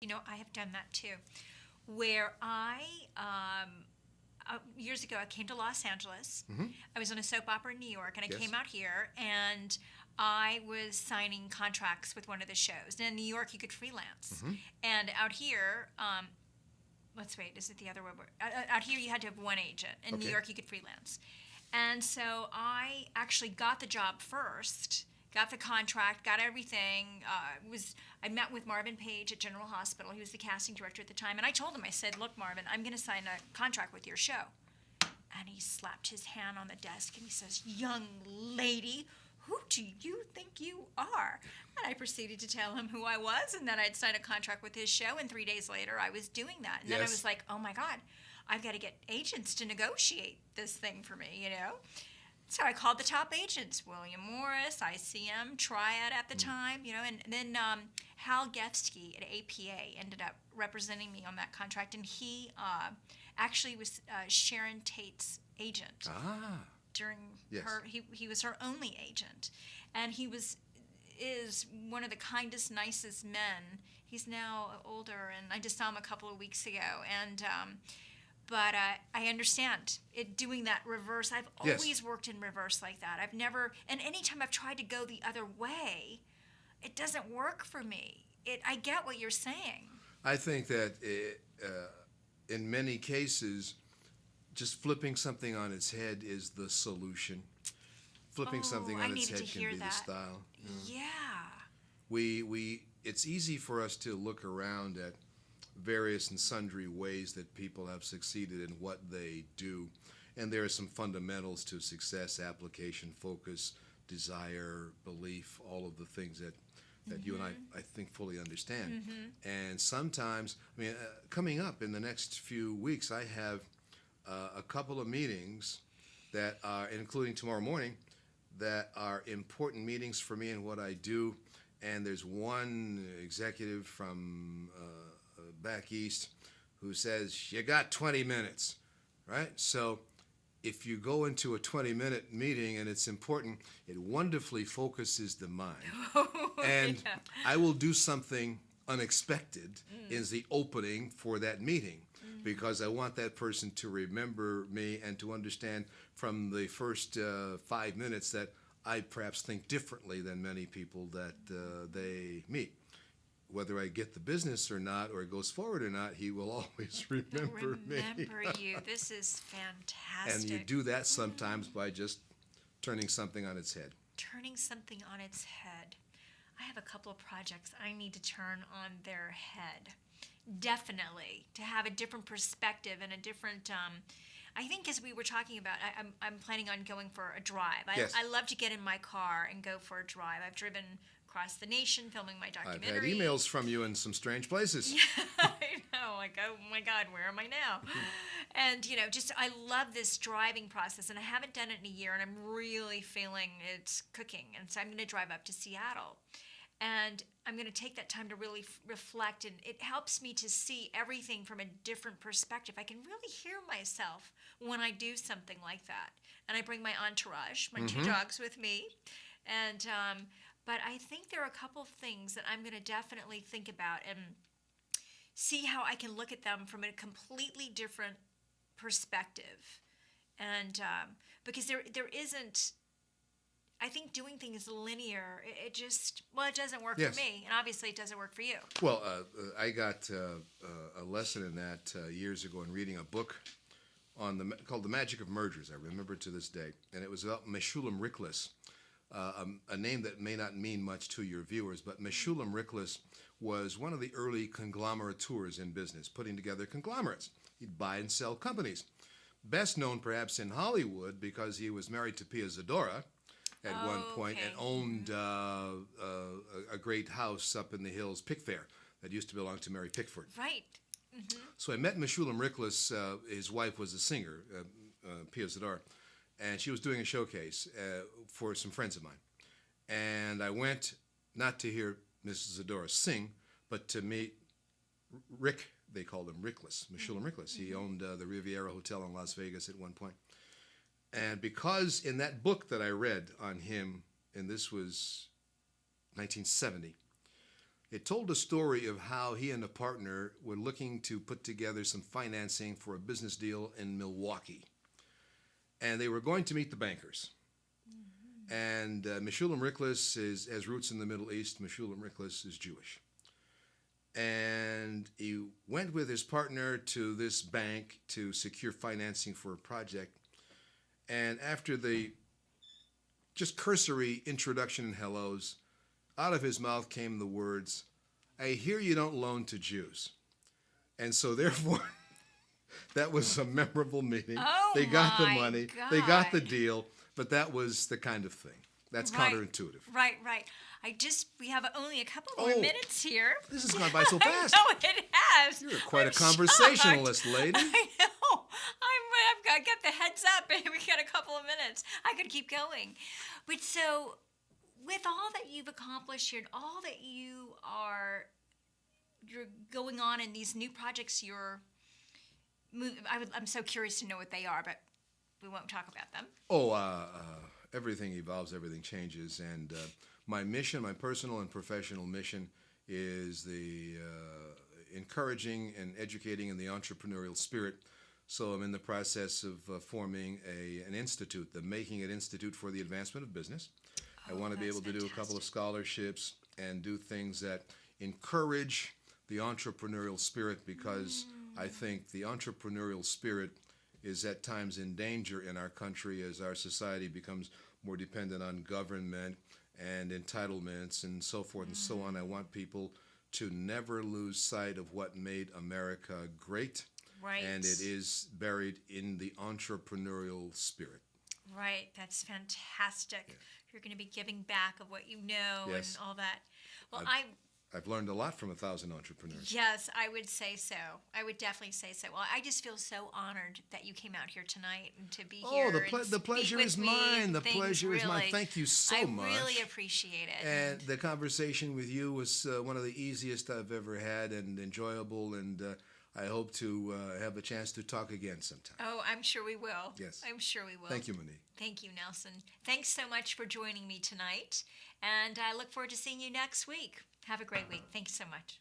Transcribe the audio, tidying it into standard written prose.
I have done that too, where years ago, I came to Los Angeles. Mm-hmm. I was on a soap opera in New York, and I Yes. came out here, and I was signing contracts with one of the shows. And in New York, you could freelance. Mm-hmm. And out here, let's wait, is it the other way? Out here, you had to have one agent. In New Okay. York, you could freelance. And so I actually got the job first, got the contract, got everything. I met with Marvin Page at General Hospital. He was the casting director at the time. And I told him, I said, look, Marvin, I'm going to sign a contract with your show. And he slapped his hand on the desk and he says, young lady, who do you think you are? And I proceeded to tell him who I was and that I'd signed a contract with his show. And 3 days later, I was doing that. And then I Yes. was like, oh my God, I've got to get agents to negotiate this thing for me, So I called the top agents, William Morris, ICM, Triad at the time, and then Hal Gefsky at APA ended up representing me on that contract. And he actually was Sharon Tate's agent Ah. during Yes. he was her only agent, and is one of the kindest, nicest men. He's now older, and I just saw him a couple of weeks ago, and but I understand it doing that reverse. I've Yes. always worked in reverse like that. I've never, and anytime I've tried to go the other way, it doesn't work for me. I get what you're saying. I think that in many cases, just flipping something on its head is the solution. Flipping something I on its needed head to can hear be the that. style. Yeah. It's easy for us to look around at various and sundry ways that people have succeeded in what they do. And there are some fundamentals to success: application, focus, desire, belief, all of the things that you and I think fully understand. And sometimes, coming up in the next few weeks, I have a couple of meetings that are, including tomorrow morning, that are important meetings for me and what I do. And there's one executive from back east who says, you got 20 minutes, right? So if you go into a 20-minute meeting and it's important, it wonderfully focuses the mind. And Yeah. I will do something unexpected in the opening for that meeting because I want that person to remember me and to understand from the first 5 minutes that I perhaps think differently than many people that they meet. Whether I get the business or not, or it goes forward or not, he will always remember me. Remember you. This is fantastic. And you do that sometimes by just turning something on its head. Turning something on its head. I have a couple of projects I need to turn on their head. Definitely. To have a different perspective and a different... I think as we were talking about, I'm planning on going for a drive. Yes. I love to get in my car and go for a drive. I've driven across the nation filming my I've documentary. had emails from you in some strange places. Yeah, I know. Like, oh my God, where am I now? And, I love this driving process, and I haven't done it in a year, and I'm really feeling it's cooking. And so I'm going to drive up to Seattle. And I'm going to take that time to really reflect, and it helps me to see everything from a different perspective. I can really hear myself when I do something like that. And I bring my entourage, my two dogs with me. And but I think there are a couple of things that I'm going to definitely think about and see how I can look at them from a completely different perspective. And because there isn't... I think doing things linear, it doesn't work Yes. for me, and obviously it doesn't work for you. Well, I got a lesson in that years ago in reading a book called The Magic of Mergers. I remember to this day. And it was about Meshulam Riklis, a name that may not mean much to your viewers, but Meshulam Riklis was one of the early conglomerateurs in business, putting together conglomerates. He'd buy and sell companies. Best known perhaps in Hollywood because he was married to Pia Zadora at one point and owned a great house up in the hills, Pickfair, that used to belong to Mary Pickford. Right. Mm-hmm. So I met Meshulam Riklis. His wife was a singer, Pia Zadora, and she was doing a showcase for some friends of mine. And I went not to hear Mrs. Zadora sing, but to meet Rick. They called him Riklis, Meshulam Riklis. He owned the Riviera Hotel in Las Vegas at one point. And because in that book that I read on him, and this was 1970, it told a story of how he and a partner were looking to put together some financing for a business deal in Milwaukee. And they were going to meet the bankers. And Meshulam Riklis has roots in the Middle East. Meshulam Riklis is Jewish. And he went with his partner to this bank to secure financing for a project. And after the just cursory introduction and hellos, out of his mouth came the words, "I hear you don't loan to Jews." And so therefore, that was a memorable meeting. Oh, they got the my money, God. they got the deal, but that was the kind of thing. That's counterintuitive. Right. We have only a couple more minutes here. This has gone by so fast. I know it has. You're quite I'm a conversationalist, shocked. lady. I know. I've got to get the heads up, and we got a couple of minutes. I could keep going. But so, with all that you've accomplished here, and all that you're going on in these new projects I'm so curious to know what they are, but we won't talk about them. Everything evolves, everything changes, and my mission, my personal and professional mission, is the encouraging and educating in the entrepreneurial spirit. So I'm in the process of forming an institute, the Making It Institute for the Advancement of Business. I want to be able to do a couple of scholarships and do things that encourage the entrepreneurial spirit, because I think the entrepreneurial spirit is at times in danger in our country as our society becomes more dependent on government and entitlements and so forth and so on. I want people to never lose sight of what made America great. Right. And it is buried in the entrepreneurial spirit. Right. That's fantastic. Yeah. You're going to be giving back of what you know and all that. Well, I've learned a lot from 1,000 entrepreneurs. Yes, I would say so. I would definitely say so. Well, I just feel so honored that you came out here tonight and to be here. The pleasure is mine. The pleasure is mine. Thank you so much. I really appreciate it. And the conversation with you was one of the easiest I've ever had and enjoyable, and I hope to have a chance to talk again sometime. Oh, I'm sure we will. Yes. I'm sure we will. Thank you, Monique. Thank you, Nelson. Thanks so much for joining me tonight, and I look forward to seeing you next week. Have a great week. Thanks so much.